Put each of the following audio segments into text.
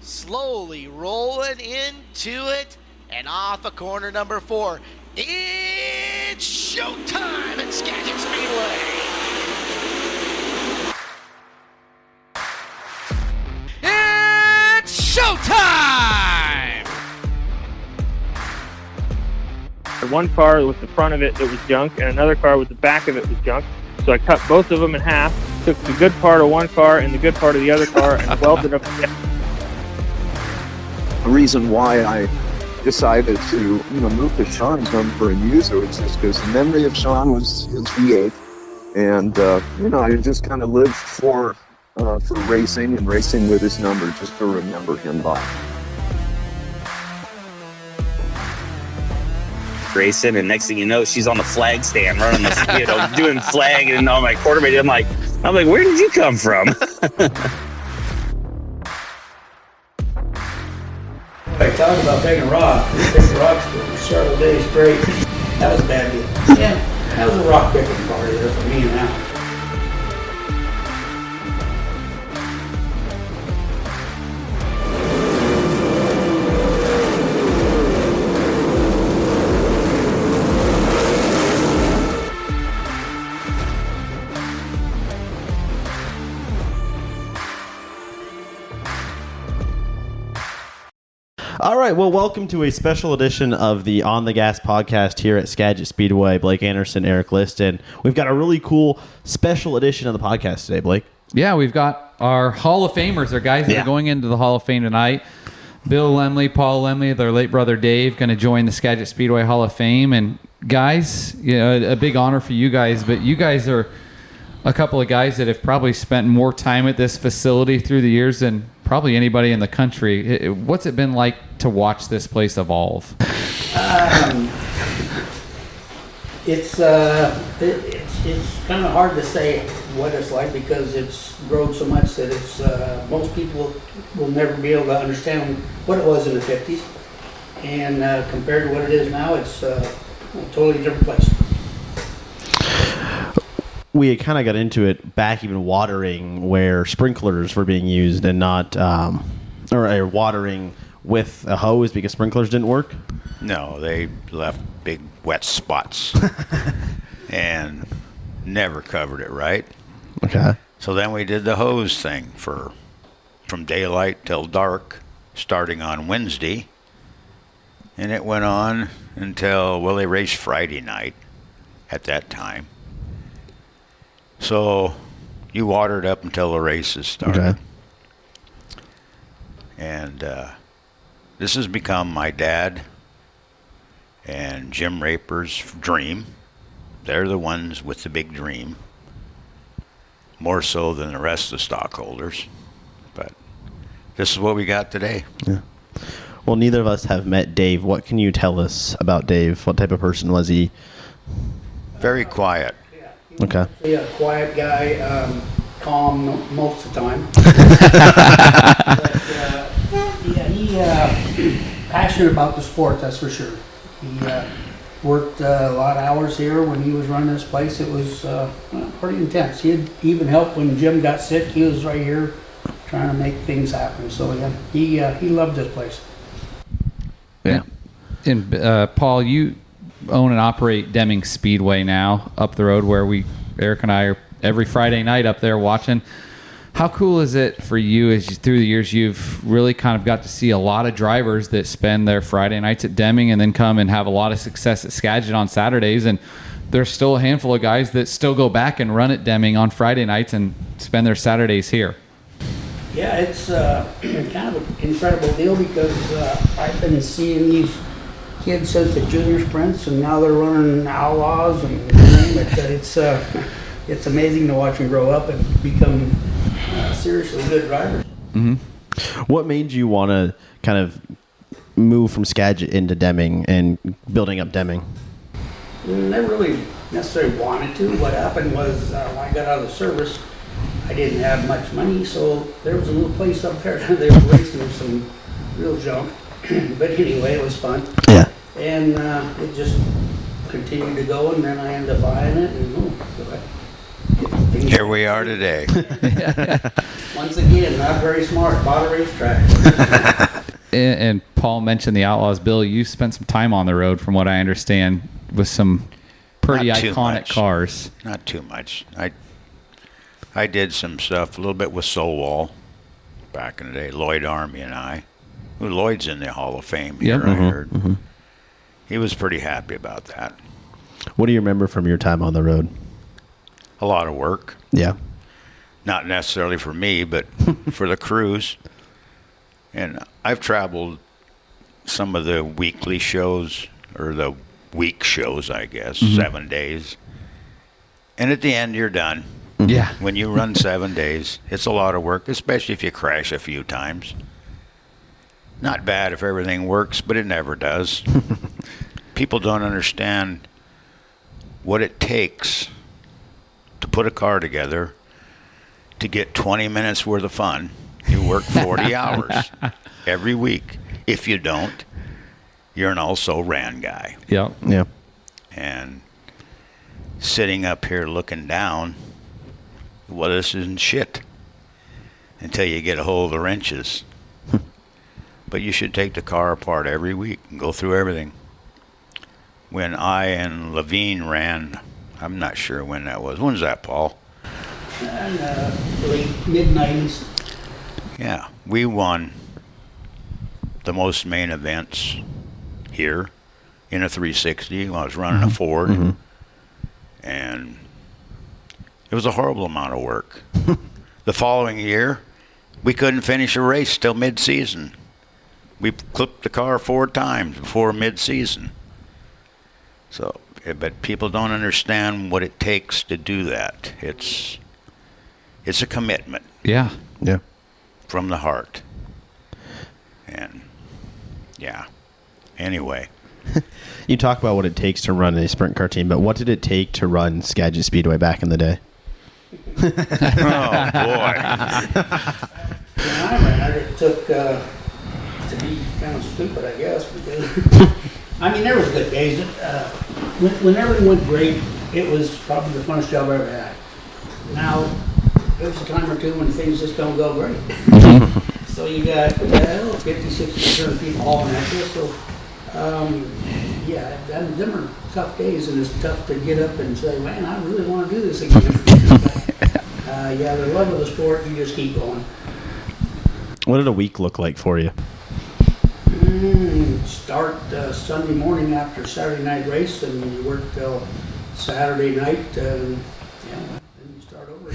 slowly rolling into it, and off of corner number 4. It's showtime at Skagit Speedway. It's showtime! One car with the front of it that was junk, and another car with the back of it was junk. So I cut both of them in half, took the good part of one car and the good part of the other car, and welded them together. The reason why I decided to move to Sean's home for a user was just because the memory of Sean was his V8, and I just kind of lived for racing and racing with his number just to remember him by. Racing, and next thing you know, she's on the flag stand running the, doing flag and on my quarterback. I'm like, where did you come from? I talked about taking a rock. Picked rocks for several days straight. That was a bad deal. Yeah, that was a rock picking party there for me and Al. All right, well, welcome to a special edition of the On the Gas podcast here at Skagit Speedway. Blake Anderson, Erik Liston. We've got a really cool special edition of the podcast today, Blake. Yeah, we've got our Hall of Famers, our guys that are going into the Hall of Fame tonight. Bill Lemley, Paul Lemley, their late brother Dave, going to join the Skagit Speedway Hall of Fame. And guys, a big honor for you guys, but you guys are a couple of guys that have probably spent more time at this facility through the years than probably anybody in the country. What's it been like to watch this place evolve? It's kind of hard to say what it's like because it's grown so much that it's most people will never be able to understand what it was in the 50s, and compared to what it is now, it's a totally different place. We had kind of got into it back even watering where sprinklers were being used and not or watering with a hose because sprinklers didn't work. No, they left big wet spots and never covered it right. Okay. So then we did the hose thing from daylight till dark, starting on Wednesday, and it went on until they raced Friday night at that time. So you watered up until the races started. Okay. And this has become my dad and Jim Raper's dream. They're the ones with the big dream, more so than the rest of the stockholders. But this is what we got today. Yeah. Well, neither of us have met Dave. What can you tell us about Dave? What type of person was he? Very quiet. Okay. Yeah, quiet guy, calm most of the time. But, he passionate about the sport, that's for sure. He worked a lot of hours here when he was running this place. It was pretty intense. He'd even help when Jim got sick. He was right here trying to make things happen. So yeah, he loved this place. Yeah. And Paul, you own and operate Deming Speedway now up the road where Erik and I are every Friday night up there watching. How cool is it for you as through the years you've really kind of got to see a lot of drivers that spend their Friday nights at Deming and then come and have a lot of success at Skagit on Saturdays, and there's still a handful of guys that still go back and run at Deming on Friday nights and spend their Saturdays here. Yeah, it's kind of an incredible deal because I've been seeing these kids since the junior sprints, and now they're running outlaws and you name it. It's amazing to watch them grow up and become seriously good drivers. Mm-hmm. What made you want to kind of move from Skagit into Deming and building up Deming? Never really necessarily wanted to. What happened was when I got out of the service, I didn't have much money, so there was a little place up there. They were racing some real junk. But anyway, it was fun. Yeah. And it just continued to go, and then I ended up buying it, and Here we are today. Once again, not very smart. Bought a racetrack. And Paul mentioned the Outlaws. Bill, you spent some time on the road, from what I understand, with some pretty Not too iconic much. cars. Not too much. I did some stuff, a little bit with Solwall back in the day, Lloyd Army and I. Well, Lloyd's in the Hall of Fame here, I heard. He was pretty happy about that. What do you remember from your time on the road? A lot of work. Yeah. Not necessarily for me, but for the crews. And I've traveled some of the weekly shows, or the week shows, I guess, 7 days. And at the end, you're done. Yeah. When you run 7 days, it's a lot of work, especially if you crash a few times. Not bad if everything works, but it never does. People don't understand what it takes to put a car together to get 20 minutes worth of fun. You work 40 hours every week. If you don't, you're an also-ran guy. Yep. Yeah. And sitting up here looking down, well, this isn't shit until you get a hold of the wrenches. But you should take the car apart every week and go through everything. When I and Levine ran, I'm not sure when that was. When was that, Paul? And late mid-90s. Yeah, we won the most main events here in a 360 when I was running a Ford. And it was a horrible amount of work. The following year, we couldn't finish a race till mid-season. We clipped the car 4 times before mid-season. So, but people don't understand what it takes to do that. It's a commitment Yeah. Yeah. from the heart. And, yeah. Anyway. You talk about what it takes to run a sprint car team, but what did it take to run Skagit Speedway back in the day? Oh, boy. When I ran it, it took, to be kind of stupid, I guess, because, I mean, there was good days. When everything went great, it was probably the funnest job I ever had. Now, there's a time or two when things just don't go great. So you got 50, 60% of people hauling at you, so, yeah, them are tough days, and it's tough to get up and say, man, I really want to do this again. Yeah, the love of the sport, you just keep going. What did a week look like for you? Start Sunday morning after Saturday night race, and you work till Saturday night, and yeah, then you start over.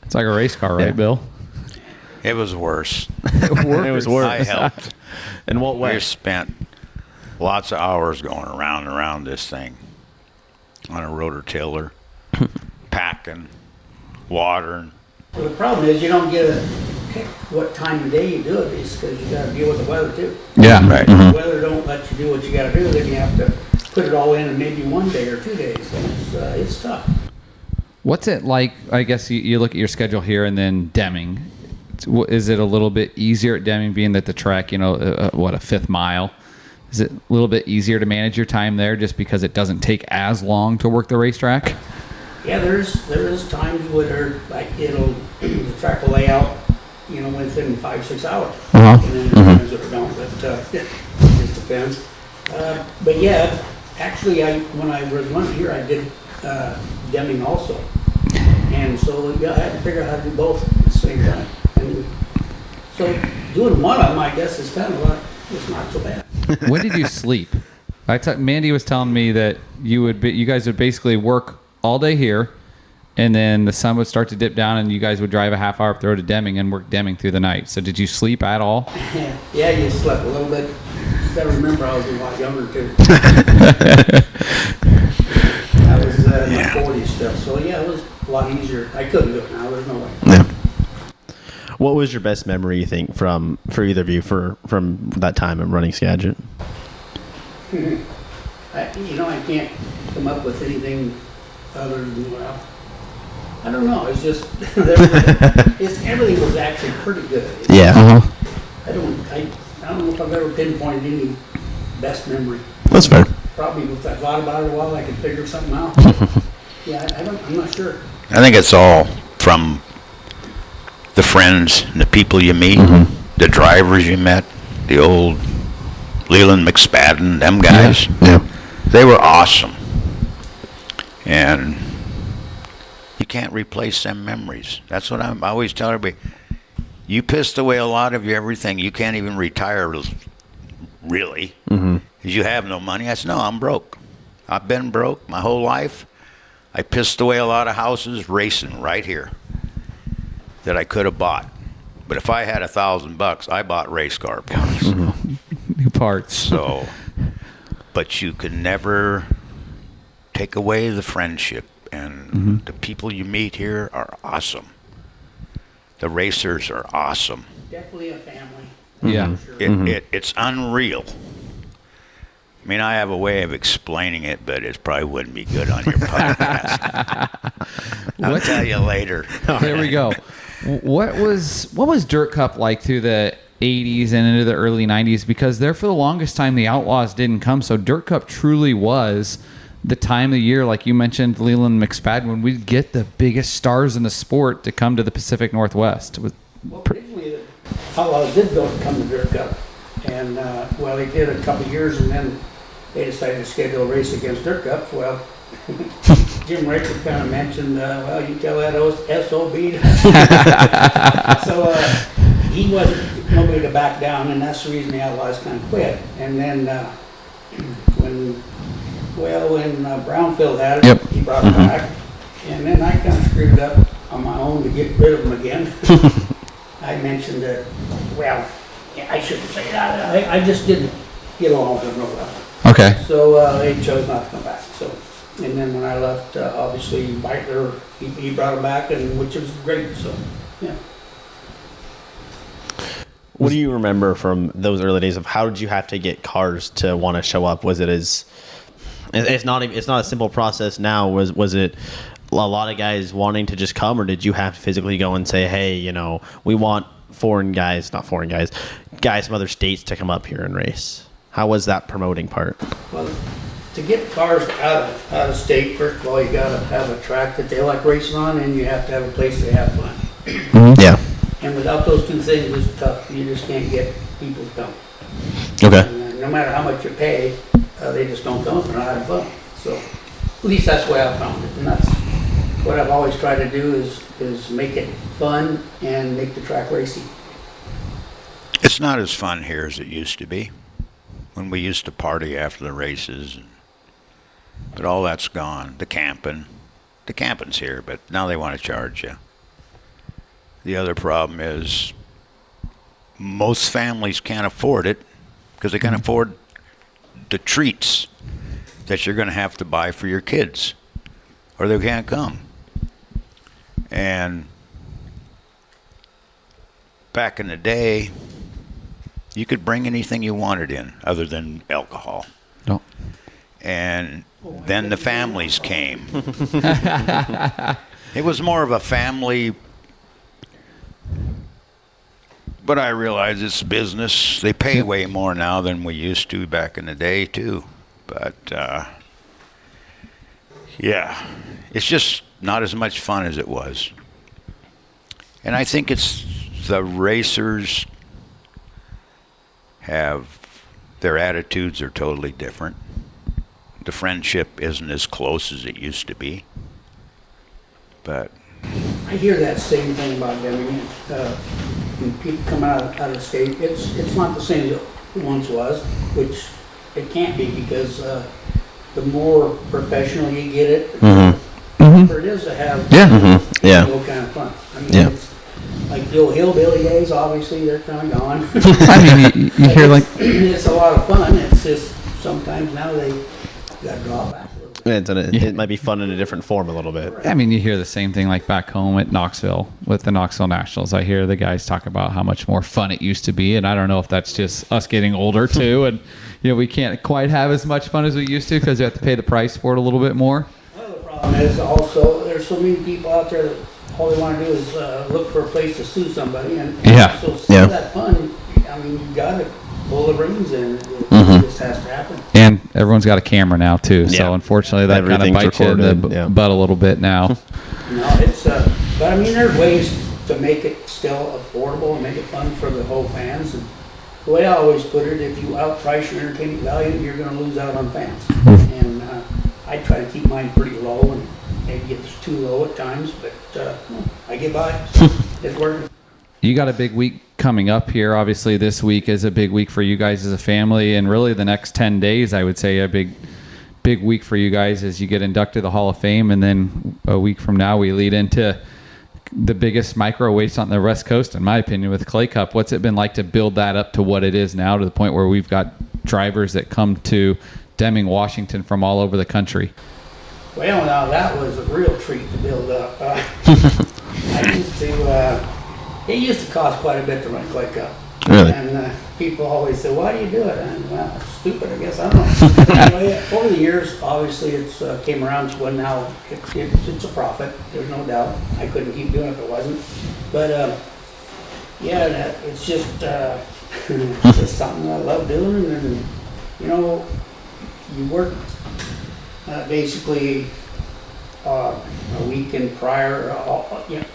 It's like a race car, right, Bill? It was worse. It was worse. I helped. In what We way? spent lots of hours going around and around this thing on a rotor tiller, packing, watering. Well, the problem is you don't get to pick what time of day you do it, is because you got to deal with the weather too. Yeah. Right. If the weather don't let you do what you got to do, then you have to put it all in maybe 1 day or 2 days, and it's tough. What's it like? I guess you look at your schedule here, and then Deming. Is it a little bit easier at Deming, being that the track, a 5th mile? Is it a little bit easier to manage your time there just because it doesn't take as long to work the racetrack? Yeah, there is times where like the track will lay out, within 5-6 hours. And then times that it don't, but it just depends. But yeah, actually, when I was running here, I did Deming also, and so yeah, I had to figure out how to do both at the same time. And so doing one of them, I guess, is kind of it's not so bad. When did you sleep? Mandy was telling me that you guys would basically work all day here, and then the sun would start to dip down, and you guys would drive a half hour up the road to Deming and work Deming through the night. So did you sleep at all? Yeah, you slept a little bit. I remember I was a lot younger too. I was in my 40s still, so yeah, it was a lot easier. I couldn't do it now. There's no way. Yeah. What was your best memory, you think, for either of you from that time of running Skagit? I can't come up with anything other than, well, I don't know. It's just everything was actually pretty good. Yeah. I don't know if I've ever pinpointed any best memory. That's fair. Probably if I thought about it a while, I could figure something out. Yeah, I'm not sure. I think it's all from the friends and the people you meet, the drivers you met, the old Leland McSpadden, them guys. Yeah. They were awesome. And you can't replace them memories. That's what I always tell everybody. You pissed away a lot of your everything. You can't even retire, really, because you have no money. I said, no, I'm broke. I've been broke my whole life. I pissed away a lot of houses racing right here that I could have bought. But if I had $1,000, I bought race car parts. New parts. So, but you can never take away the friendship. And the people you meet here are awesome. The racers are awesome. Definitely a family. Yeah. It's unreal. I mean, I have a way of explaining it, but it probably wouldn't be good on your podcast. I'll tell you later. There we go. What was Dirt Cup like through the 80s and into the early 90s? Because there for the longest time the Outlaws didn't come, so Dirt Cup truly was the time of the year, like you mentioned, Leland McSpadden, when we'd get the biggest stars in the sport to come to the Pacific Northwest. Well, originally, the Outlaws did come to Dirt Cup, and well, they did a couple of years, and then they decided to schedule a race against Dirt Cup. Well, Jim Raker kind of mentioned, well, you tell that SOB. So he wasn't nobody to back down, and that's the reason the Outlaws kind of quit. And then when Brownfield had it, he brought it back. And then I kind of screwed it up on my own to get rid of them again. I mentioned that, well, yeah, I shouldn't say that. I just didn't get along with them real well. Okay. So they chose not to come back. So, and then when I left, obviously Beitler, he brought them back, and which was great. So, yeah. What do you remember from those early days of how did you have to get cars to want to show up? Was it as it's not a simple process now. Was it a lot of guys wanting to just come, or did you have to physically go and say, hey, we want guys from other states to come up here and race? How was that promoting part? Well, to get cars out of state, first of all, you got to have a track that they like racing on, and you have to have a place they have fun. Yeah. And without those two things, it's tough. You just can't get people to come. Okay. And no matter how much you pay, they just don't come. They're not having fun. So at least that's the way I found it. And that's what I've always tried to do is make it fun and make the track racy. It's not as fun here as it used to be when we used to party after the races. But all that's gone. The camping's here, but now they want to charge you. The other problem is most families can't afford it because they can't afford the treats that you're going to have to buy for your kids, or they can't come. And back in the day, you could bring anything you wanted in other than alcohol. No. And then the families came. It was more of a family. But I realize it's business. They pay way more now than we used to back in the day, too. But, yeah, it's just not as much fun as it was. And I think it's the racers their attitudes are totally different. The friendship isn't as close as it used to be. But I hear that same thing about them. When people come out of state, it's not the same as it once was, which it can't be because the more professional you get it, the tougher it is to have real kind of fun. I mean, it's like the old hillbilly days, obviously, they're kind of gone. I mean, you hear like... It's a lot of fun. It's just sometimes now they got to draw back a little bit. It might be fun in a different form a little bit. I mean, you hear the same thing like back home at Knoxville with the Knoxville Nationals. I hear the guys talk about how much more fun it used to be, and I don't know if that's just us getting older too, and we can't quite have as much fun as we used to because we have to pay the price for it a little bit more. Well, the problem is also there's so many people out there that all they want to do is look for a place to sue somebody, and so that fun. I mean, you got to pull the reins in. It just has to happen. And everyone's got a camera now too. Yeah. So unfortunately, that kind of Everything's bites you in recorded, the butt a little bit now. No, it's, but I mean, there's ways to make it still affordable and make it fun for the whole fans. And the way I always put it, if you outprice your entertainment value, you're gonna lose out on fans. And I try to keep mine pretty low, and maybe it's too low at times, but I get by. So it's working. You got a big week coming up here. Obviously, this week is a big week for you guys as a family, and really the next 10 days, I would say, a big week for you guys as you get inducted to the Hall of Fame. And then a week from now, we lead into the biggest micro race on the West Coast, in my opinion, with Clay Cup. What's it been like to build that up to what it is now, to the point where we've got drivers that come to Deming, Washington from all over the country? Well, now that was a real treat to build up. It used to cost quite a bit to run Clay Cup. Really? And people always say, why do you do it? And well, it's stupid, I guess. I don't know. Anyway, over the years, obviously, it's came around to when now it's a profit. There's no doubt. I couldn't keep doing it if it wasn't. But yeah, it's just it's just something I love doing. And you know, you work basically a weekend prior.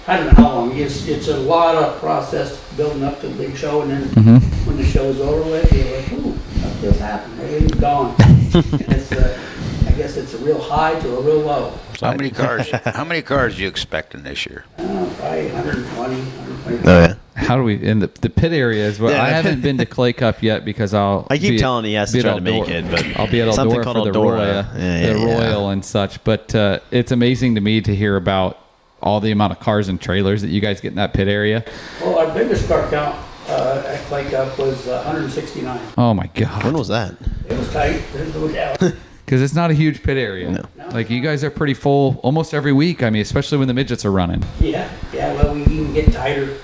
I don't know how long. It's a lot of process building up to the big show, and then when the show's over with, you're like, ooh, what just happened? Everything's gone. It's I guess it's a real high to a real low. So how many cars are you expecting this year? Probably 120, 125. Oh yeah. How do we in the pit area is what Yeah. I haven't been to Clay Cup yet because I keep telling he has to be try at to make Eldora. it, but I'll be at something Eldora called for the Eldora. Royal and such. But it's amazing to me to hear about all the amount of cars and trailers that you guys get in that pit area. Well, our biggest car count at Clay Cup was 169. Oh my God! When was that? It was tight. There's no doubt. Because it's not a huge pit area. No. Like you guys are pretty full almost every week. I mean, especially when the midgets are running. Yeah. Well, we even get tighter.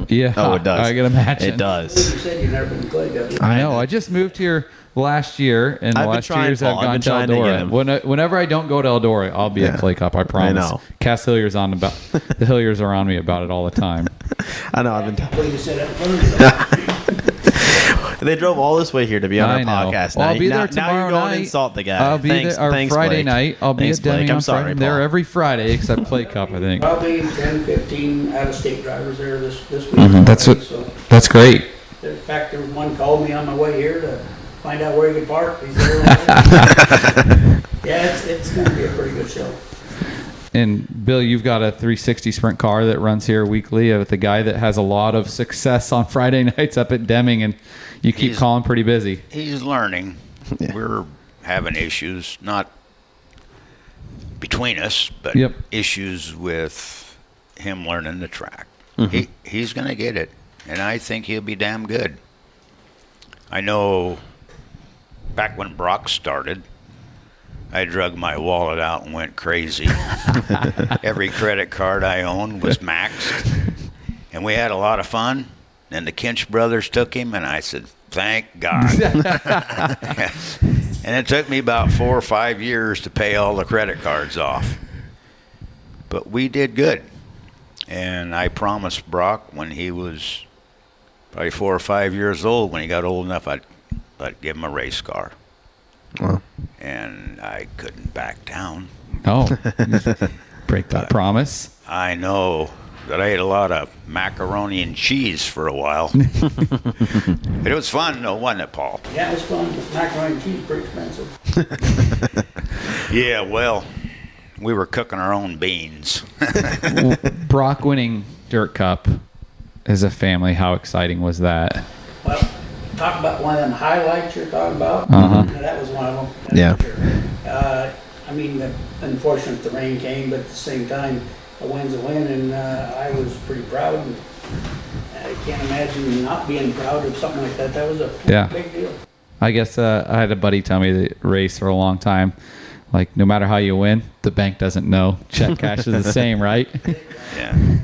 Yeah. Oh, it does. I can imagine. It does. You said you've never been to Clay Cup. I know. I just moved here last year, and the I've been last 2 trying, years Paul. I've gone I've to been trying to get Eldora. him. Whenever I don't go to Eldora, I'll be at Clay Cup. I promise. know. Cass Hillier's on about the Hilliers are on me about it all the time. I know. I've been. What do you say that in front of you? They drove all this way here to be on our I know. podcast. Well, Now, I'll be there now tomorrow you're going night. to insult the guy. I'll be there our Friday Blake. night. I'll be Thanks, at Deming Blake. on I'm sorry, Friday. Paul. They're every Friday except Clay Cup, I think. Probably 10, 15 out-of-state drivers there this week. That's already, what- So, That's great. in fact, there was one called me on my way here to find out where he could park. He's there. Yeah, it's going to be a pretty good show. And Bill, you've got a 360 sprint car that runs here weekly with a guy that has a lot of success on Friday nights up at Deming, and you keep He's- calling pretty busy. He's learning. We're having issues, not between us, but Yep. issues with him learning the track. He's going to get it, and I think he'll be damn good. I know back when Brock started, I drug my wallet out and went crazy. Every credit card I owned was maxed, and we had a lot of fun. Then the Kinch brothers took him, and I said, thank God. And it took me about 4 or 5 years to pay all the credit cards off. But we did good. And I promised Brock when he was probably 4 or 5 years old, when he got old enough, I'd give him a race car. Wow. And I couldn't back down. Oh, break that promise. I know that I ate a lot of macaroni and cheese for a while. But it was fun, though, wasn't it, Paul? Yeah, it was fun. Macaroni and cheese is pretty expensive. Yeah, well, we were cooking our own beans. Brock winning Dirt Cup as a family, how exciting was that? Well, talk about one of them highlights you're talking about. Uh-huh. That was one of them. Yeah. For sure. I mean, unfortunately, the rain came, but at the same time, a win's a win, and I was pretty proud. And I can't imagine not being proud of something like that. That was a big deal. I guess I had a buddy tell me that race for a long time. Like, no matter how you win, the bank doesn't know. Check cash is the same, right? Yeah.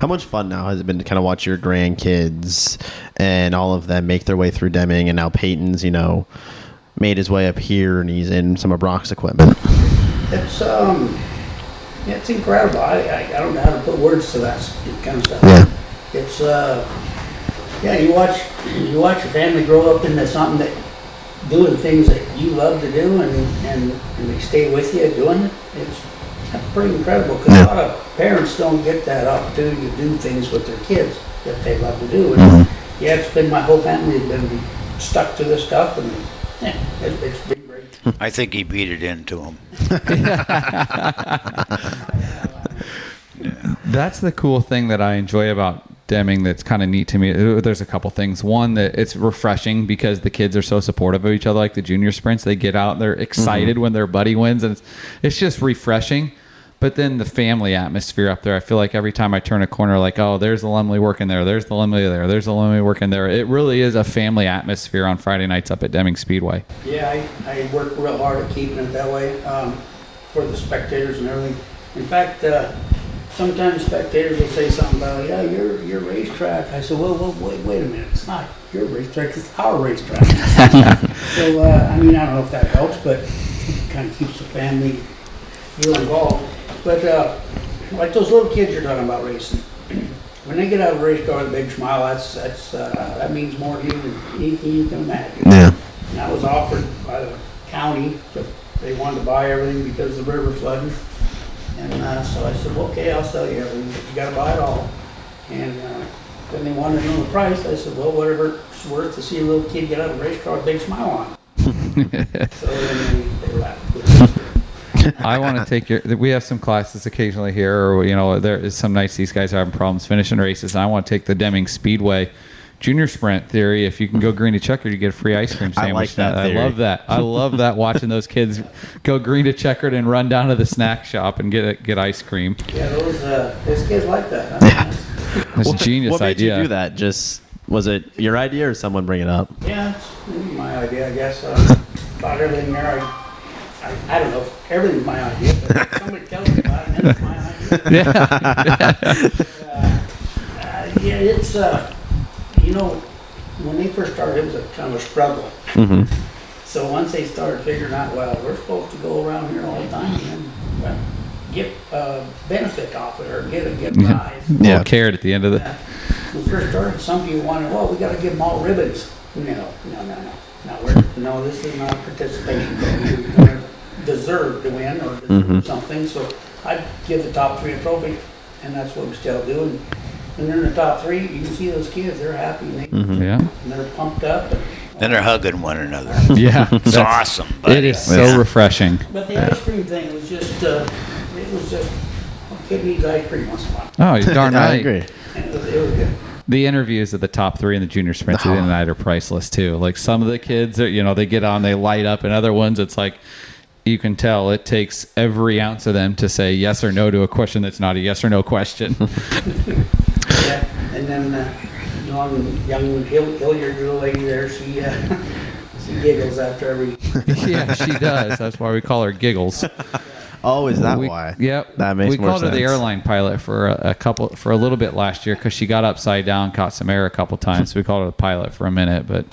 How much fun now has it been to kind of watch your grandkids and all of them make their way through Deming, and now Peyton's, made his way up here and he's in some of Brock's equipment. It's incredible. I don't know how to put words to that kind of stuff. Yeah. It's you watch your family grow up into something that doing things that you love to do and they stay with you doing it, it's pretty incredible, because a lot of parents don't get that opportunity to do things with their kids that they love to do. And yeah, it's been, my whole family has been stuck to this stuff, and yeah, it's been great. I think he beat it into him. That's the cool thing that I enjoy about Deming that's kind of neat to me. There's a couple things. One, that it's refreshing because the kids are so supportive of each other, like the junior sprints. They get out, they're excited when their buddy wins, and it's just refreshing. But then the family atmosphere up there, I feel like every time I turn a corner, like, oh, there's the Lemley working there, there's the Lemley there, there's the Lemley working there. It really is a family atmosphere on Friday nights up at Deming Speedway. Yeah, I work real hard at keeping it that way for the spectators and everything. In fact, sometimes spectators will say something about, yeah, your racetrack. I said, well, wait a minute. It's not your racetrack, it's our racetrack. So, I mean, I don't know if that helps, but it kind of keeps the family real involved. But like those little kids you're talking about racing, when they get out of a race car with a big smile, that means more to you than anything you can imagine. Yeah. And I was offered by the county, they wanted to buy everything because of the river flooding. And so I said, well, okay, I'll sell you everything, but you got to buy it all. And then they wanted to know the price. I said, well, whatever it's worth to see a little kid get out of a race car with a big smile on. So then they laughed. I want to take we have some classes occasionally here, or, you know, there is some nights these guys are having problems finishing races, and I want to take the Deming Speedway Junior Sprint theory. If you can go green to checkered, you get a free ice cream sandwich. I like that theory. I love that. I love that, watching those kids go green to checkered and run down to the snack shop and get ice cream. Yeah, those kids like that. Huh? That's a genius what made idea. you do that? Just, was it your idea or someone bring it up? Yeah, it's maybe my idea, I guess. About everything there, I don't know if everything's my idea, but if somebody tells me about it, then it's my idea. Yeah, it's, you know, when they first started, it was a kind of a struggle. So once they started figuring out, well, we're supposed to go around here all the time and get benefit off it, or get a prize. Yeah, carrot at the end of the. When we first started, some people wanted, well, we got to give them all ribbons. No, this is not a participation trophy. You're going to deserve to win or deserve something. So I'd give the top three a trophy, and that's what we still do. And when they're in the top three, you can see those kids, they're happy, and they're pumped up. Then they're hugging one another. Yeah, It's awesome, buddy. it is so refreshing. But the ice cream thing was just, a kid needs ice cream once in a while. Oh, you're darn right. I agree. And it was good. The interviews of the top three in the junior sprints at the end of the night are priceless too. Like, some of the kids, are, you know, they get on, they light up, and other ones, it's like, you can tell it takes every ounce of them to say yes or no to a question that's not a yes or no question. Yeah, and then young Hilliard little lady there, she giggles after every. Yeah, she does. That's why we call her Giggles. Oh, is that why? Yep. That makes more sense. We called her the airline pilot for a little bit last year, because she got upside down, caught some air a couple times. So we called her the pilot for a minute, but.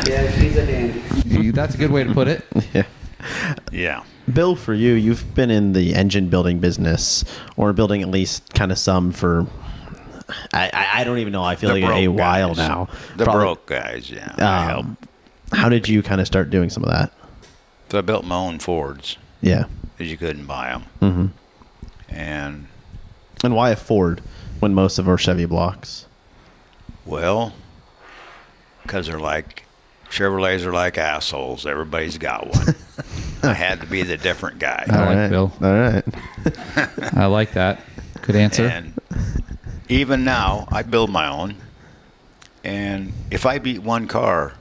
Yeah, she's a dandy. That's a good way to put it. Yeah. Bill, for you, you've been in the engine building business, or building at least kind of some for, I don't even know, I feel The like a broke while guys. now. The Probably- broke guys, yeah. I help. How did you kind of start doing some of that? So I built my own Fords, Yeah. because you couldn't buy them. Mm-hmm. And, And why a Ford when most of our Chevy blocks? well, because they're like, Chevrolets are like assholes. Everybody's got one. I had to be the different guy. I like Bill. All right. I like that. Good answer. And even now, I build my own. And if I beat one car,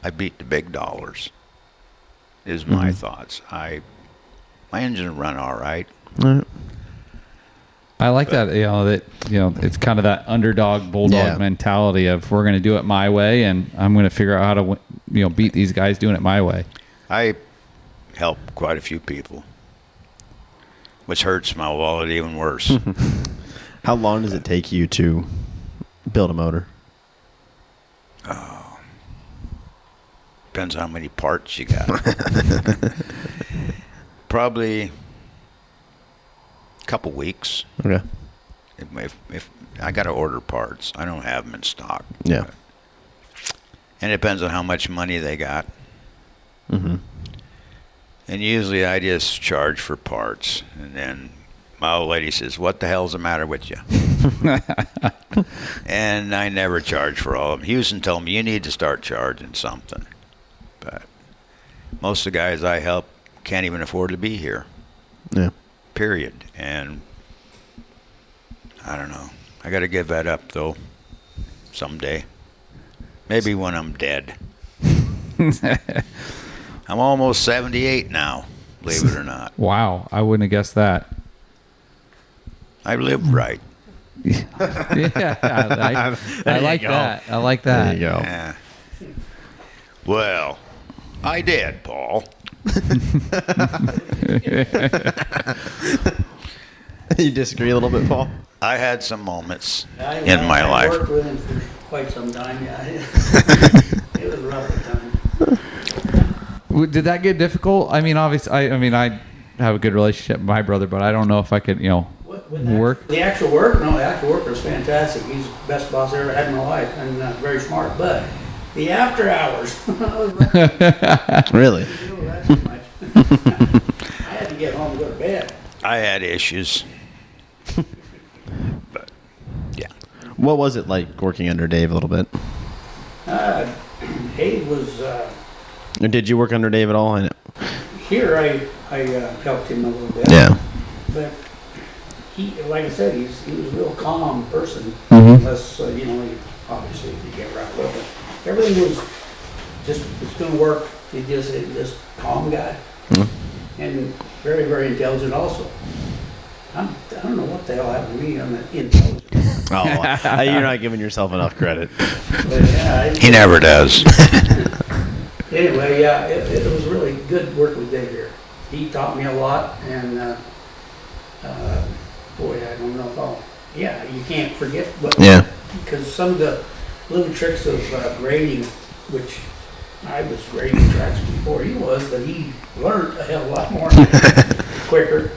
I beat the big dollars, is my thoughts. My engine will run all right. All right. I like that. It's kind of that underdog bulldog mentality of, we're going to do it my way, and I'm going to figure out how to, beat these guys doing it my way. I help quite a few people, which hurts my wallet even worse. How long does it take you to build a motor? Depends how many parts you got. Probably a couple weeks. Okay. If I got to order parts, I don't have them in stock. Yeah. And it depends on how much money they got. Mm-hmm. And usually I just charge for parts. And then my old lady says, what the hell's the matter with you? And I never charge for all of them. Houston told me, you need to start charging something. But most of the guys I help can't even afford to be here. Yeah. Period. And I don't know. I got to give that up, though, someday. Maybe when I'm dead. I'm almost 78 now, believe it or not. Wow, I wouldn't have guessed that. I lived right. Yeah, I like go. that. I like that. There you go. Yeah. Well, I did, Paul. You disagree a little bit, Paul? I had some moments I life. worked with him for quite some time, yeah. It was rough at times. Did that get difficult? I mean, obviously, I have a good relationship with my brother, but I don't know if I could, work. The actual work? No, the actual work was fantastic. He's the best boss I ever had in my life, and very smart. But the after hours, Really? I had to get home and go to bed. I had issues. But, yeah. What was it like working under Dave a little bit? Dave was Or did you work under Dave at all? I know. here. I helped him a little bit. Yeah. But he, like I said, he was a real calm person. Mhm. Unless obviously if you get wrapped up, but everything was just it's going to work. He's just this calm guy, and very very intelligent also. I don't know what the hell happened to me. I'm not intelligent. Oh, you're not giving yourself enough credit. But, yeah, He never does. Anyway, yeah, it was really good work with Dave here. He taught me a lot, and boy, I don't know if you can't forget, but Yeah. because some of the little tricks of grading, which I was grading tracks before he was, but he learned a hell of a lot more quicker.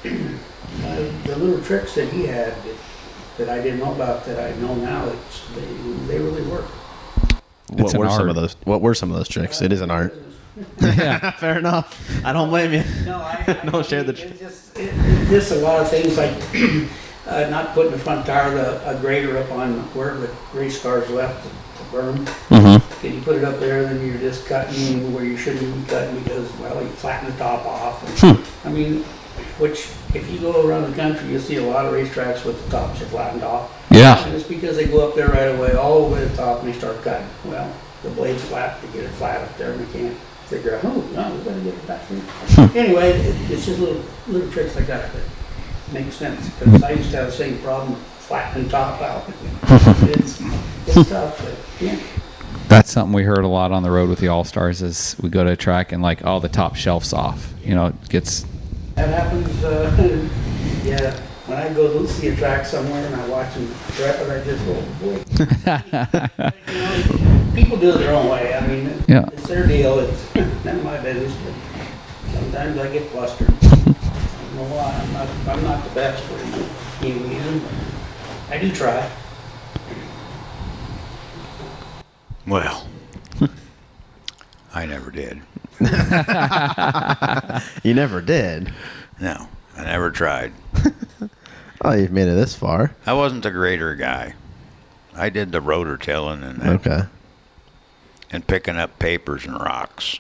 The little tricks that he had that I didn't know about that I know now, they really work. It's What were an some art. of those? What were some of those tricks? It is an art. Yeah. Fair enough. I don't blame you. No, Don't share the It's just a lot of things like not putting the front tire, a grader up on where the race cars left to burn. Mm-hmm. Can you put it up there, then you're just cutting where you shouldn't be cutting because, well, you flatten the top off. And, I mean, which if you go around the country, you'll see a lot of racetracks with the tops are flattened off. Yeah. And it's because they go up there right away, all the way to the top, and they start cutting. Well, the blade's flat, they get it flat up there, and they can't figure out, we better get it back here. Anyway, it's just little tricks like that that make sense, because I used to have the same problem, flattening top out. It's tough, but yeah. That's something we heard a lot on the road with the All-Stars is we go to a track and like all the top shelf's off. It gets... That happens, yeah. When I go to see a track somewhere and I watch them prep it, I just go, boy. People do it their own way. I mean, Yeah. it's their deal. It's none of my business. But sometimes I get flustered. I don't know why. I'm not the best for any reason, but I do try. Well, I never did. You never did. No, I never tried. Oh, you've made it this far. I wasn't the grader guy. I did the rotor tilling and Okay. and picking up papers and rocks.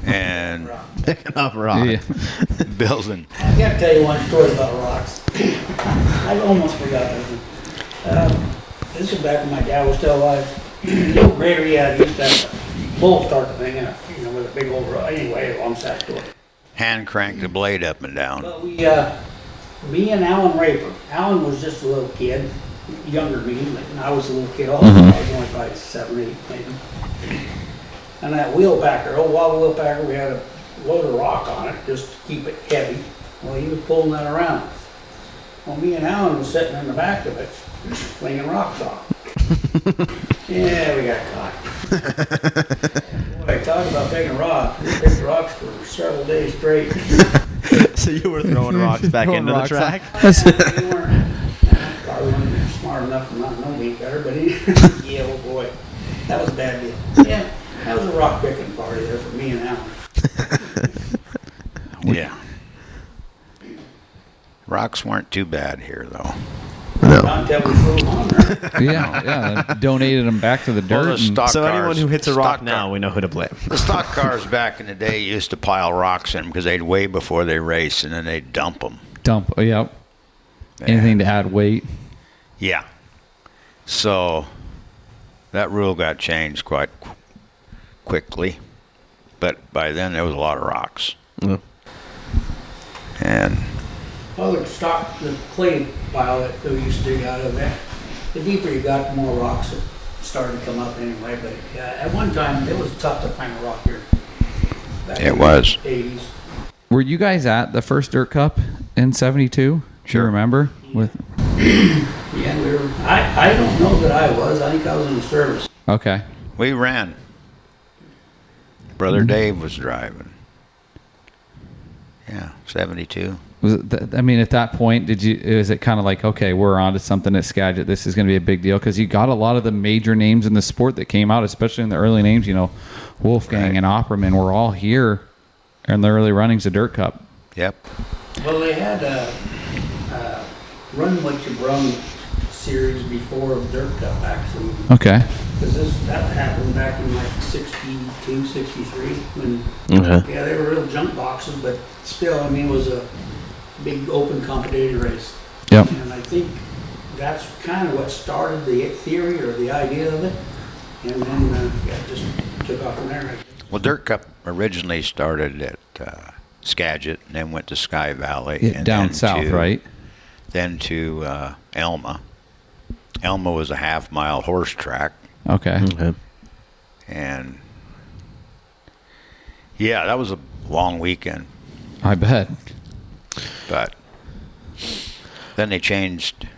And Picking up rock. Yeah. building. I got to tell you one story about rocks. I almost forgot this one. This is back when my dad was still alive. The old grader he had used to have a bull start the thing, with a big old rod. Anyway, long side story. Hand cranked the blade up and down. But me and Alan Raper. Alan was just a little kid, younger than me, and I was a little kid also. I was only probably 7, 8 maybe. And that wheel packer, old wild wheel packer, we had a load of rock on it just to keep it heavy. Well, he was pulling that around. Well, me and Alan was sitting in the back of it, flinging rocks off. Yeah, we got caught. Boy, talk about taking rocks. We picked rocks for several days straight. So you were throwing rocks back Throwing into rocks the track? We weren't, probably one of the smart enough to not know me better, but he, yeah, oh boy, that was a bad deal. Yeah, that was a rock picking party there for me and Alan. Yeah. Rocks weren't too bad here, though. Not until we threw them on there. Yeah. Donated them back to the dirt. Well, the and- stock So anyone cars- who hits a rock stock now, car- we know who to blame. The stock cars back in the day used to pile rocks in them because they'd weigh before they race, and then they'd dump them. dump. Yep. Anything to add weight. Yeah. So that rule got changed quite quickly, but by then there was a lot of rocks. Mm. And Well, the clay pile that we used to dig out of that, the deeper you got, the more rocks that started to come up anyway. But at one time, it was tough to find a rock here. Back It in was. the 80s. Were you guys at the first Dirt Cup in '72? Do you Sure. remember? With Yeah, we were. I don't know that I was. I think I was in the service. okay. we ran. Brother Dave was driving. Yeah, 72. Was it I mean, at that point, is it kind of like, okay, we're on to something at Skagit. This is going to be a big deal because you got a lot of the major names in the sport that came out, especially in the early names. You know, Wolfgang Right. and Opperman were all here in the early runnings of Dirt Cup. Yep. Well, they had a Run What You Brung series before Dirt Cup, actually. Okay. Because that happened back in like 62, 63. When, Okay. yeah, they were real junk boxes, but still, I mean, it was a big open competitive race. Yep. And I think that's kind of what started the theory or the idea of it. And then it just took off from there. I guess. Well, Dirt Cup originally started at Skagit and then went to Sky Valley. Yeah, and down then south, to- right? Then to Elma. Elma was a half-mile horse track. Okay. Okay. And yeah, that was a long weekend. I bet. But then they changed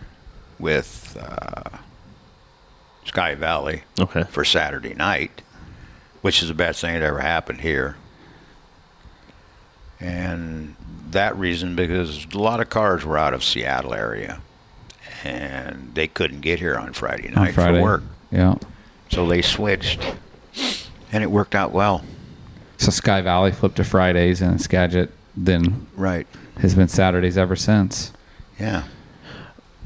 with Sky Valley Okay. for Saturday night, which is the best thing that ever happened here. And that reason because a lot of cars were out of Seattle area and they couldn't get here on Friday night On Friday. for work. Yeah. So they switched and it worked out well. So Sky Valley flipped to Fridays and Skagit then Right. has been Saturdays ever since. Yeah.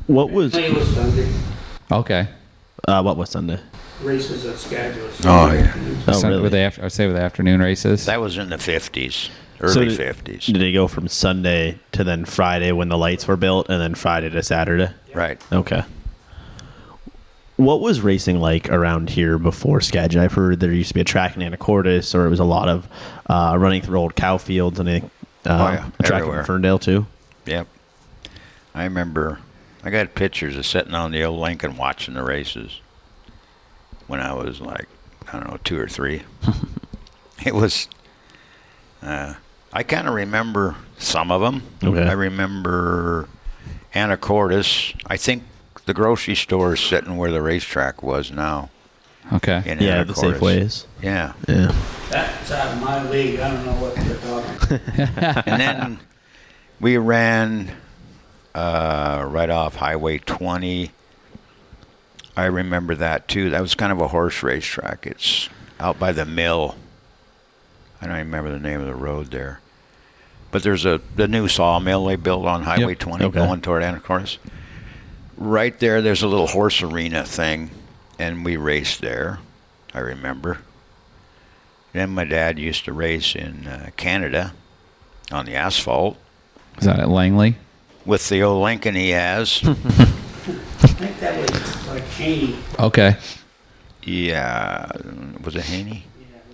What was It was Sunday. Okay. what was Sunday? Races at Skagit. Oh, yeah. Oh, So really? with I say with the afternoon races. That was in the 50s, So early did- 50s. Did it go from Sunday to then Friday when the lights were built, and then Friday to Saturday? Right. Okay. What was racing like around here before Skagit? I've heard there used to be a track in Anacortes, or it was a lot of running through old cow fields, and a track everywhere. in Ferndale too. Yep. I remember I got pictures of sitting on the old Lincoln watching the races when I was like, I don't know, 2 or 3. It was, I kind of remember some of them. Okay. I remember Anacortes. I think the grocery store is sitting where the racetrack was now. Okay. In Yeah, the Anacortes. Safeways. Yeah. Yeah. That's out of my league. I don't know what they're talking. And then we ran right off Highway 20. I remember that too. That was kind of a horse racetrack. It's out by the mill. I don't even remember the name of the road there. But there's the new sawmill they built on Highway Yep. 20 Okay. going toward Anacortes. Right there, there's a little horse arena thing, and we raced there, I remember. Then my dad used to race in Canada on the asphalt Is that at Langley? with the old Lincoln he has. I think that was like Haney. Okay. Yeah, was it Haney?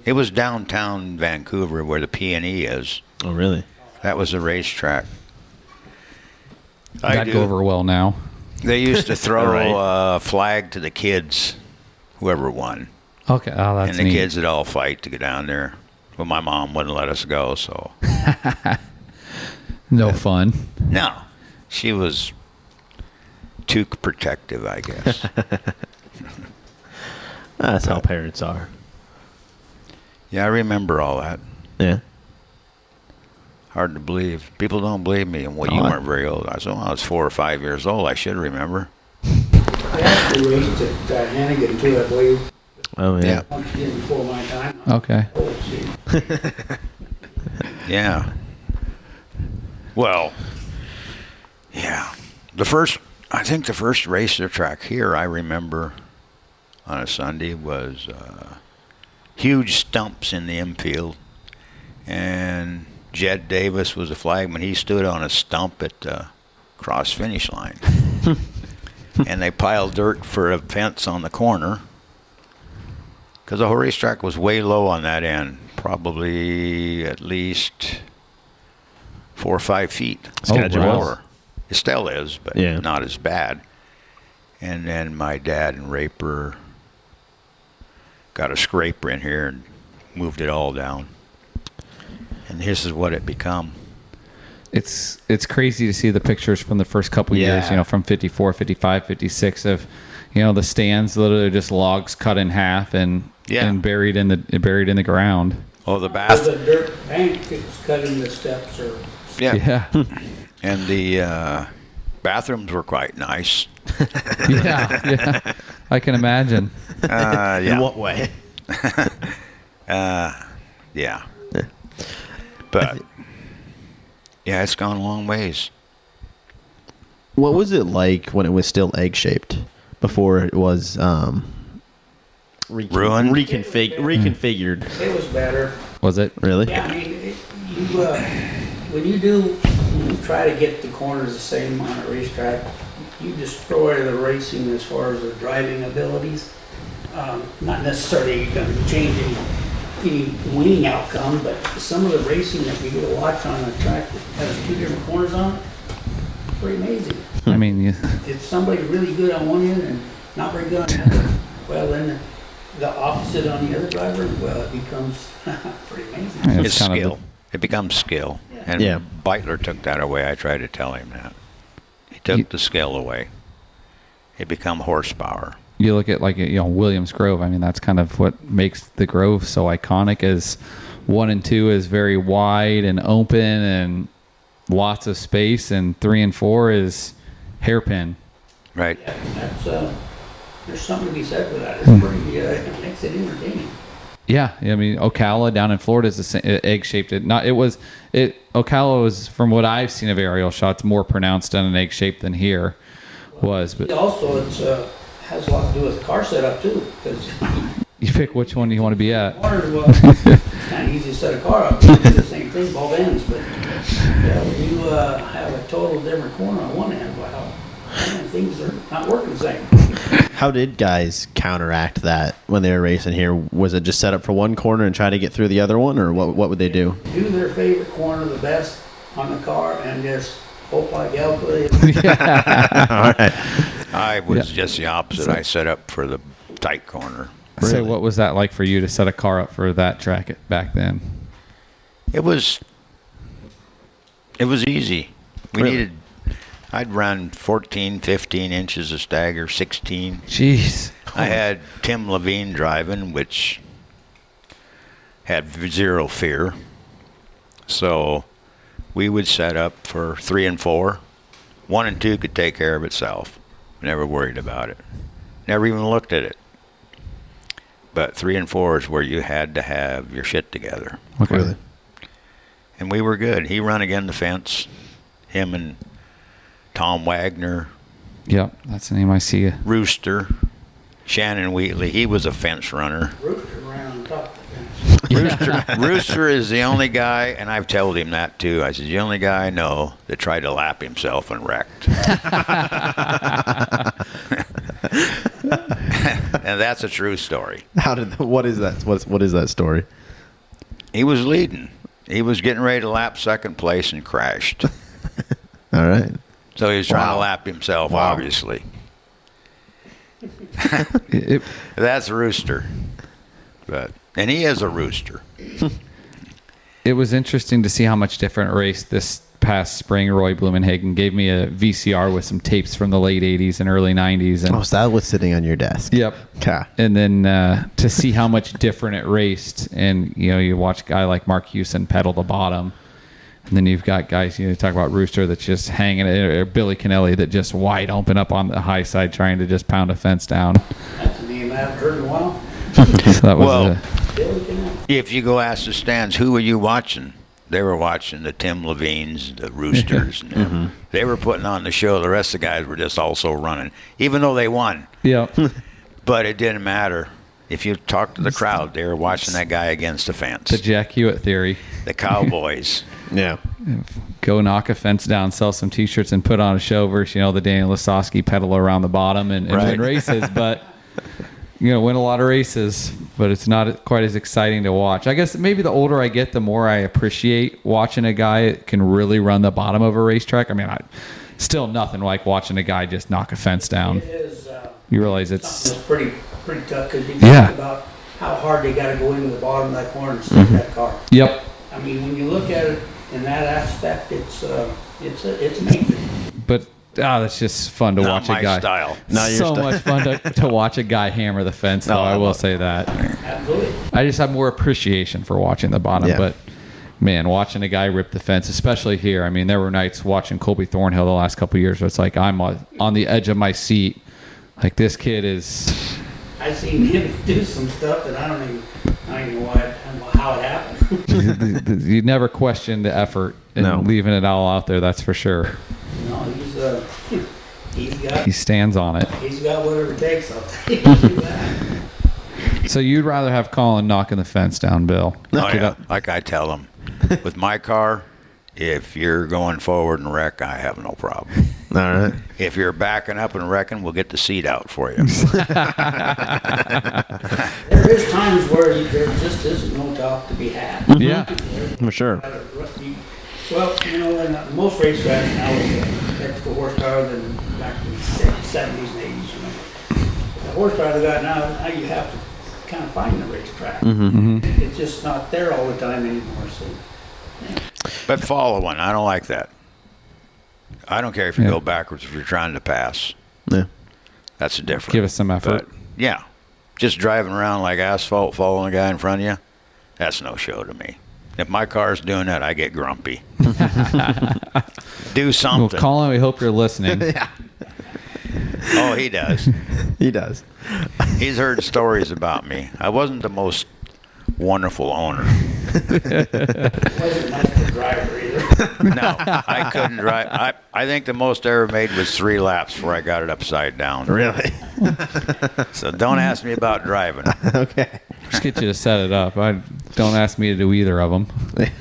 It was downtown Vancouver where the P&E is. Oh, really? That was a racetrack. That'd go over well now. They used to throw Right. a flag to the kids, whoever won. Okay. Oh, that's and the neat. kids would all fight to get down there. Well, my mom wouldn't let us go, so. No fun. No, she was too protective, I guess. That's how parents are. Yeah, I remember all that. Yeah. Hard to believe. People don't believe me. And well, Oh, you I- weren't very old. I said, well, I was 4 or 5 years old. I should remember. They raced at Hannigan too, I believe. Oh yeah. Once again before my time. Okay. Oh, gee. Yeah. Well, yeah. I think the first racer track here I remember on a Sunday was huge stumps in the infield. And Jed Davis was a flagman. He stood on a stump at the cross finish line. And they piled dirt for a fence on the corner. Because the whole racetrack was way low on that end. Probably at least 4 or 5 feet. Schedule. Lower. It still is, but Yeah. not as bad. And then my dad and Raper got a scraper in here and moved it all down. And this is what it become. It's crazy to see the pictures from the first couple years, Yeah. from 54, 55, 56 of, the stands literally just logs cut in half and buried in the ground. Oh, the The bath. dirt bank is cut in the steps or. Yeah. And the bathrooms were quite nice. Yeah. I can imagine. Yeah. In what way? Yeah. But yeah, it's gone a long ways. What was it like when it was still egg shaped before it was Ruined? reconfigured? It was better. Was it? Really? Yeah, I mean, when you try to get the corners the same on a racetrack, you destroy the racing as far as the driving abilities. Not necessarily going to change any winning outcome, but some of the racing that we get to watch on a track that has 2 different corners on it, pretty amazing. I mean, If somebody's really good on one end and not very good on the other, well, then the opposite on the other driver, well, it becomes pretty amazing. Yeah. It's kind of skill. It becomes skill. And Yeah. Beitler took that away. I tried to tell him that. He took the skill away. It become horsepower. you look at Williams Grove. I mean, that's kind of what makes the Grove so iconic. Is 1 and 2 is very wide and open and lots of space, and 3 and 4 is hairpin. Right. Yeah, that's, there's something to be said for that. It's pretty, it makes it entertaining. Yeah, I mean Ocala down in Florida is the same, egg shaped. Ocala was, from what I've seen of aerial shots, more pronounced on an egg shape than here was. But Also, it's has a lot to do with the car setup too, because you pick which one you want to be at. corners, well, it's kind of easy to set a car up. You do the same thing, both ends, but yeah, when you have a total different corner on one end, wow, man, things are not working the same. How did guys counteract that when they were racing here? Was it just set up for one corner and try to get through the other one, or what would they do? Do their favorite corner the best on the car and just hope like hell for it. All right. I was just the opposite. I set up for the tight corner. So Really? what was that like for you to set a car up for that track back then? It was easy. We Really? needed, I'd run 14, 15 inches of stagger, 16. Jeez. I had Tim Levine driving, which had zero fear. So we would set up for 3 and 4. 1 and 2 could take care of itself. Never worried about it. Never even looked at it. But 3 and 4 is where you had to have your shit together. Okay. Really? And we were good. He run again the fence. Him and Tom Wagner, Yep, that's the name I see. Rooster, Shannon Wheatley. He was a fence runner. Rooster ran on top of the fence. Rooster is the only guy, and I've told him that too. I said, the only guy I know that tried to lap himself and wrecked. And that's a true story. What is that? What is that story? He was leading. He was getting ready to lap second place and crashed. All right. So he was trying to Wow. lap himself, Wow. obviously. It- That's Rooster. And he is a rooster. It was interesting to see how much different a race this past spring. Roy Blumenhagen gave me a VCR with some tapes from the late 80s and early 90s. And, Oh, so that was sitting on your desk. Yep. Okay. And then to see how much different it raced. And, you watch a guy like Mark Hewson pedal the bottom. And then you've got guys, talk about Rooster that's just hanging it, or Billy Kennelly that just wide open up on the high side trying to just pound a fence down. That's a name I haven't heard in a while. So that was Well, Billy Kennelly. if you go ask the stands, who were you watching? They were watching the Tim Levines, the Roosters. And them. They were putting on the show. The rest of the guys were just also running, even though they won. yeah. But it didn't matter. If you talk to the crowd, they were watching that guy against the fence. The Jack Hewitt theory. The Cowboys. Yeah. Go knock a fence down, sell some T-shirts, and put on a show versus, the Daniel Lasowski pedal around the bottom and Right. win races. But, win a lot of races, but it's not quite as exciting to watch. I guess maybe the older I get, the more I appreciate watching a guy that can really run the bottom of a racetrack. I mean, still nothing like watching a guy just knock a fence down. It is You realize something it's... that's pretty tough because you Yeah. think about how hard they got to go into the bottom of that corner to stick that car. Yep. I mean, when you look at it in that aspect, it's amazing. But that's just fun to Not watch my a guy. style. Not your So style. much fun to watch a guy hammer the fence, though. No, I I will love say that. Absolutely. I just have more appreciation for watching the bottom. Yeah. But man, watching a guy rip the fence, especially here. I mean, there were nights watching Colby Thornhill the last couple of years where it's like I'm on the edge of my seat. Like, this kid is... I've seen him do some stuff that I don't even know how it happened. You never question the effort and No. leaving it all out there, that's for sure. No, He stands on it. he's got whatever it takes. I'll tell you that. So you'd rather have Colin knocking the fence down, Bill? Oh, Get yeah. up. Like I tell them, with my car, if you're going forward and wreck, I have no problem. All right. If you're backing up and wrecking, we'll get the seat out for you. There is times where there just isn't no talk to be had. Yeah. For sure. Well, in most racetracks now is extra horsepower than back in the 70s and 80s. The horsepower they got now you have to kind of find the racetrack. It's just not there all the time anymore. So. But follow one. I don't like that. I don't care if you go backwards if you're trying to pass. Yeah. That's a difference. Give us some effort. But, yeah. Just driving around like asphalt, following a guy in front of you, that's no show to me. If my car's doing that, I get grumpy. Do Well, something. Colin, we hope you're listening. Yeah. Oh, he does. He does. He's heard stories about me. I wasn't the most wonderful owner. Wasn't much of a driver either. No, I couldn't drive. I think the most I ever made was 3 laps before I got it upside down. Really? So don't ask me about driving. Okay. Just get you to set it up. Don't ask me to do either of them.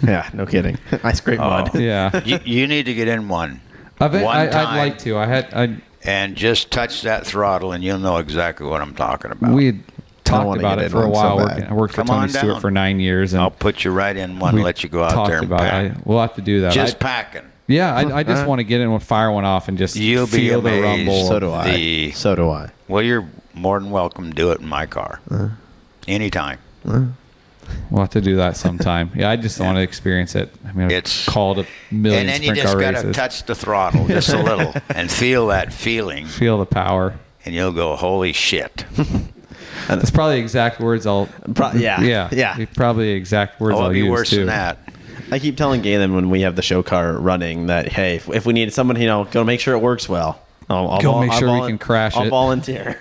Yeah, no kidding. I scrape mud. Yeah. You need to get in one. I'd time. like to. And just touch that throttle, and you'll know exactly what I'm talking about. We had talked wanna about get it in for a one so while. bad. I worked for Come Tony on Stewart down. for 9 years, and I'll put you right in one we and let you go out talked there and about pack. it. We'll have to do that. Just packing. I just want to get in and fire one off and just You'll be feel the amazed. rumble. So do I. So do I. Well, you're more than welcome to do it in my car. Anytime. We'll have to do that sometime. I just want to experience it. I mean, It's- I've called a million And then you sprint just car got to races. touch the throttle just a little and feel that feeling, Feel the power. and you'll go, holy shit. That's probably the exact words I'll. Yeah. Probably the exact words Oh, I'll it'll be use worse too. than that. I keep telling Galen when we have the show car running that, hey, if we need someone, go make sure it works well. Go make sure we can crash I'll it. volunteer.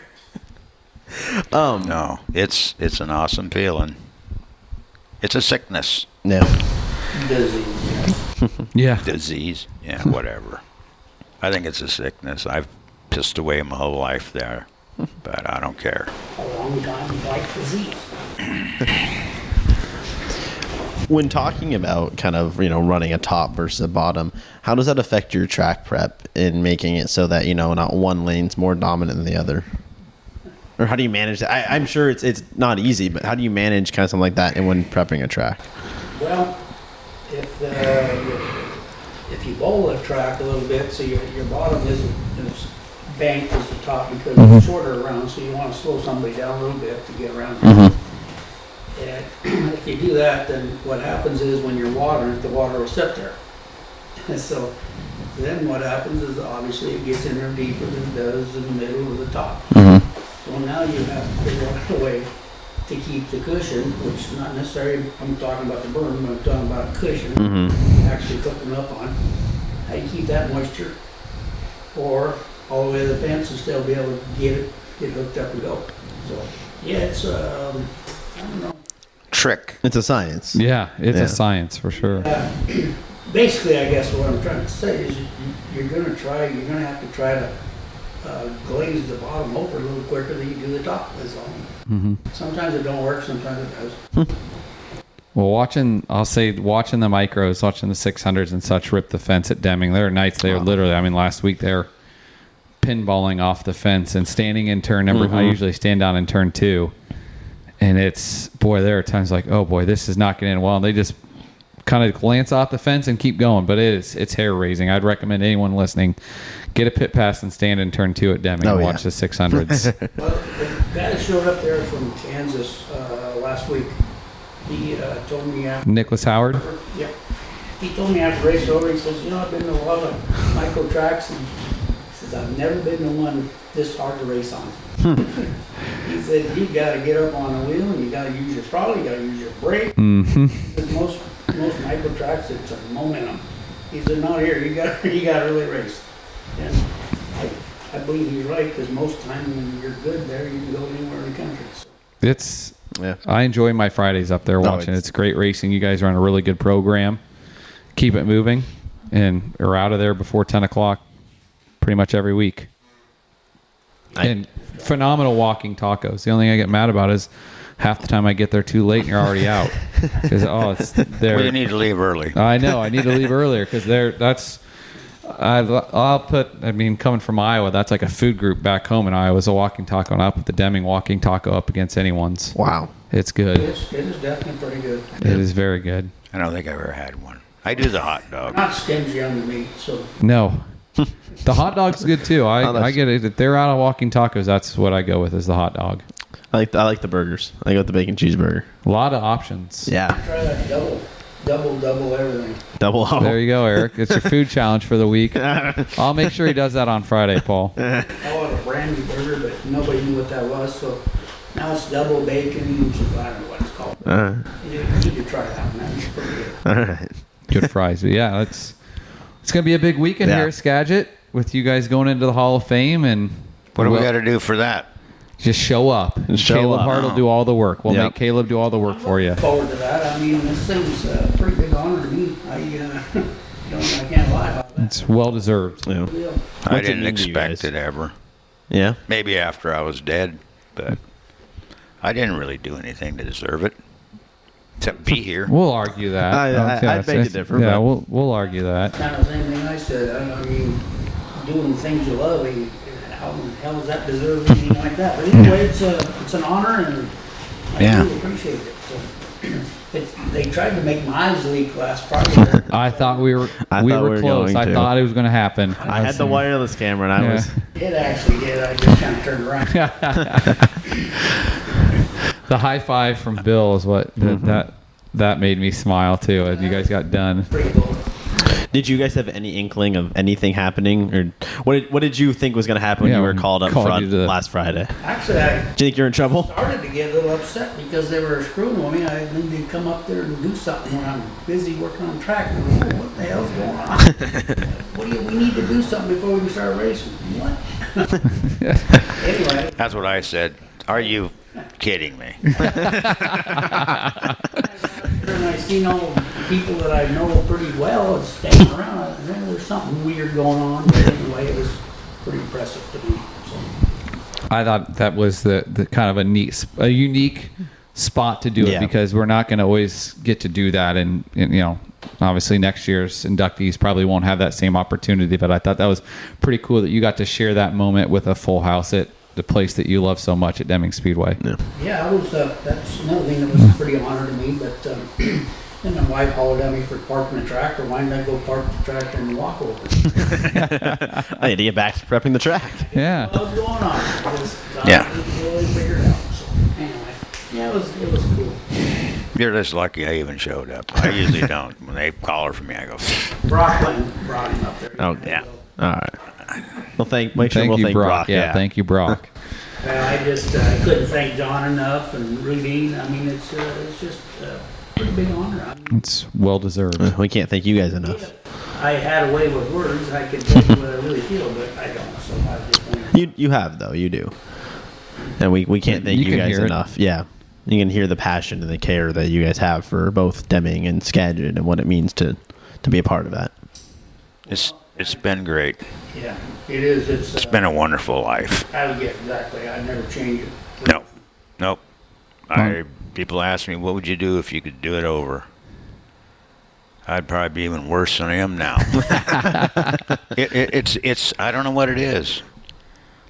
No, it's an awesome feeling. It's a sickness, No. Busy. Yeah. disease, whatever. I think it's a sickness. I've pissed away my whole life there, but I don't care. A long time like disease. When talking about kind of, running a top versus a bottom, how does that affect your track prep in making it so that, not one lane's more dominant than the other? Or how do you manage that? I'm sure it's not easy, but how do you manage kind of something like that and when prepping a track? Well, if you bowl a track a little bit, so your bottom isn't as banked as the top because it's shorter around, so you want to slow somebody down a little bit to get around. And if you do that, then what happens is when you're watering, the water will sit there. And so then what happens is obviously it gets in there deeper than it does in the middle or the top. So now you have to figure out a way to keep the cushion, which not necessarily, I'm talking about the berm, but I'm talking about cushion, actually cooking up on. How do you keep that moisture? Or all the way to the fence and still be able to get hooked up and go. So, yeah, it's, I don't know. Trick. It's a science. Yeah, it's Yeah. a science for sure. Basically, I guess what I'm trying to say is you're going to have to try to glaze the bottom over a little quicker than you do the top. That's all. Sometimes it don't work, sometimes it does. Well, watching the micros, watching the 600s and such rip the fence at Deming, there are nights they are literally, I mean, last week they're pinballing off the fence and standing in turn number, I usually stand down in turn 2. And there are times like, oh boy, this is not getting in well. And they just kind of glance off the fence and keep going. But it's hair raising. I'd recommend anyone listening, get a pit pass and stand in turn 2 at Deming and watch the 600s. Well, the guy that showed up there from Kansas last week, he told me after. Nicholas Howard? Yeah. He told me after the race over, he says, I've been to a lot of micro tracks, and he says, I've never been to one this hard to race on. He said, you got to get up on the wheel, and you got to use your throttle, you got to use your brake. Because most micro tracks, it's a momentum. He said, not here, you got to really race. And I believe he's right, because most time when you're good there, you can go anywhere in the country. So. I enjoy my Fridays up there watching. It's great racing. You guys run a really good program. Keep it moving, and are out of there before 10 o'clock pretty much every week. And phenomenal walking tacos. The only thing I get mad about is half the time I get there too late and you're already out. Because Well, you need to leave early. I know. I need to leave earlier because coming from Iowa, that's like a food group back home in Iowa is a walking taco, and I'll put the Deming walking taco up against anyone's. Wow. It's good. It is definitely pretty good. It is very good. I don't think I've ever had one. I do the hot dog. Not stingy on the meat, so. No. The hot dog's good too. I get it. If they're out of walking tacos, that's what I go with is the hot dog. I like the burgers. I go with the bacon cheeseburger. A lot of options. Yeah. Try that double everything. Double O. There you go, Eric. It's your food challenge for the week. I'll make sure he does that on Friday, Paul. I call it a brandy burger, but nobody knew what that was, so now it's double bacon. I don't know what it's called. You could try that one. That's pretty good. All right. Good fries. But yeah, it's going to be a big weekend here at Skagit with you guys going into the Hall of Fame. And What do we got to do for that? just show up. Caleb Hart will do all the work. We'll make Caleb do all the work for you. I'm looking forward to that. I mean, this thing's a pretty big honor to me. I can't lie about that. It's well deserved. Yeah. I didn't expect it ever. Yeah. Maybe after I was dead, but I didn't really do anything to deserve it. Except be here. We'll argue that. I beg to differ. Yeah, but we'll argue that. Kind of the same thing I said. I mean, doing things you love, how the hell does that deserve anything like that? But anyway, it's an honor, and I do appreciate it. So, they tried to make my eyes leak last Friday. I thought we were close. I thought it was going to happen. I had the wireless camera, and I was. It actually did. I just kind of turned around. The high five from Bill is what that made me smile too. As you guys got done. Pretty cool. Did you guys have any inkling of anything happening, or what did you think was going to happen when you were called up front last Friday? Actually, Do you think you're in trouble? started to get a little upset because they were screwing with me. I think they'd come up there and do something when I'm busy working on track. And I'm like, what the hell's going on? We need to do something before we can start racing. What? Anyway. That's what I said. Are you kidding me? And I seen all the people that I know pretty well staying around. I think there's something weird going on. But anyway, it was pretty impressive to me. So. I thought that was the kind of a unique spot to do it because we're not going to always get to do that, and obviously next year's inductees probably won't have that same opportunity. But I thought that was pretty cool that you got to share that moment with a full house at the place that you love so much at Deming Speedway. Yeah, I was. That's another thing that was a pretty honor to me. But then my wife hollered at me for parking the tractor. Why didn't I go park the tractor in the walkover? I need to get back to prepping the track. Yeah. What was going on? Really figured it out. So anyway, it was cool. You're just lucky I even showed up. I usually don't. When they call her for me, I go. Brock brought him up there. Oh yeah. All right. Well, make sure Thank we'll you, thank Brock. Brock. Yeah. Thank you, Brock. Well, I couldn't thank John enough and Rudine. I mean, it's just a pretty big honor. I mean, It's well deserved. We can't thank you guys enough. I had a way with words. I could tell you what I really feel, but I don't. So I just want You have though, you do, and we can't thank You you can guys hear it. enough. Yeah, you can hear the passion and the care that you guys have for both Deming and Skagit and what it means to be a part of that. It's been great. Yeah, it is. It's been a wonderful life. Exactly. I'd never change it. Nope. People ask me, what would you do if you could do it over? I'd probably be even worse than I am now. It's I don't know what it is.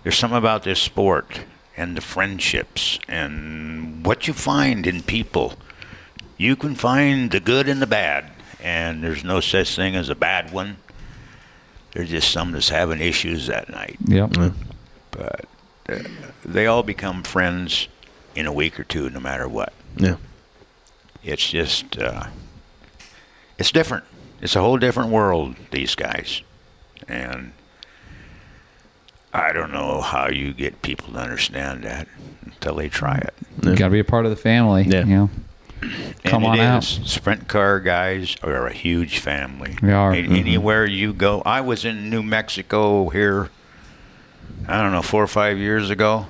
There's something about this sport and the friendships and what you find in people. You can find the good and the bad, and there's no such thing as a bad one. There's just some that's having issues that night. Yep. But they all become friends in a week or two, no matter what. Yeah. It's just, it's different. It's a whole different world, these guys. And I don't know how you get people to understand that until they try it. You got to be a part of the family. Yeah. You know. Come And on it out. is. Sprint car guys are a huge family. They are. Anywhere you go. I was in New Mexico here, I don't know, 4 or 5 years ago,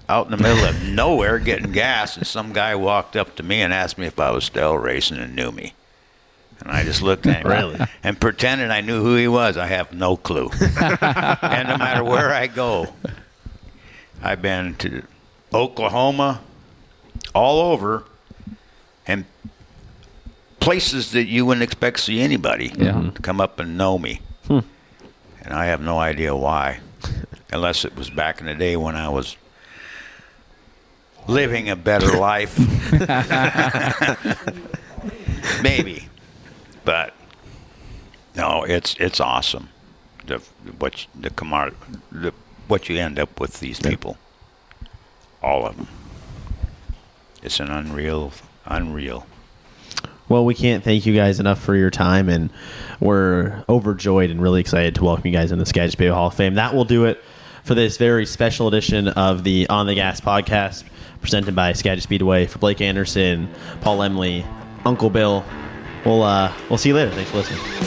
out in the middle of nowhere getting gas, and some guy walked up to me and asked me if I was still racing and knew me. And I just looked at him Really? and pretended I knew who he was. I have no clue. And no matter where I go, I've been to Oklahoma, all over, and places that you wouldn't expect to see anybody to come up and know me. And I have no idea why, unless it was back in the day when I was living a better life. Maybe. But no, it's awesome. What you end up with these people, all of them. It's an unreal. Well, we can't thank you guys enough for your time, and we're overjoyed and really excited to welcome you guys in the Skagit Speedway Hall of Fame. That will do it for this very special edition of the On the Gas podcast, presented by Skagit Speedway. For Blake Anderson, Paul Lemley, Uncle Bill, we'll see you later. Thanks for listening.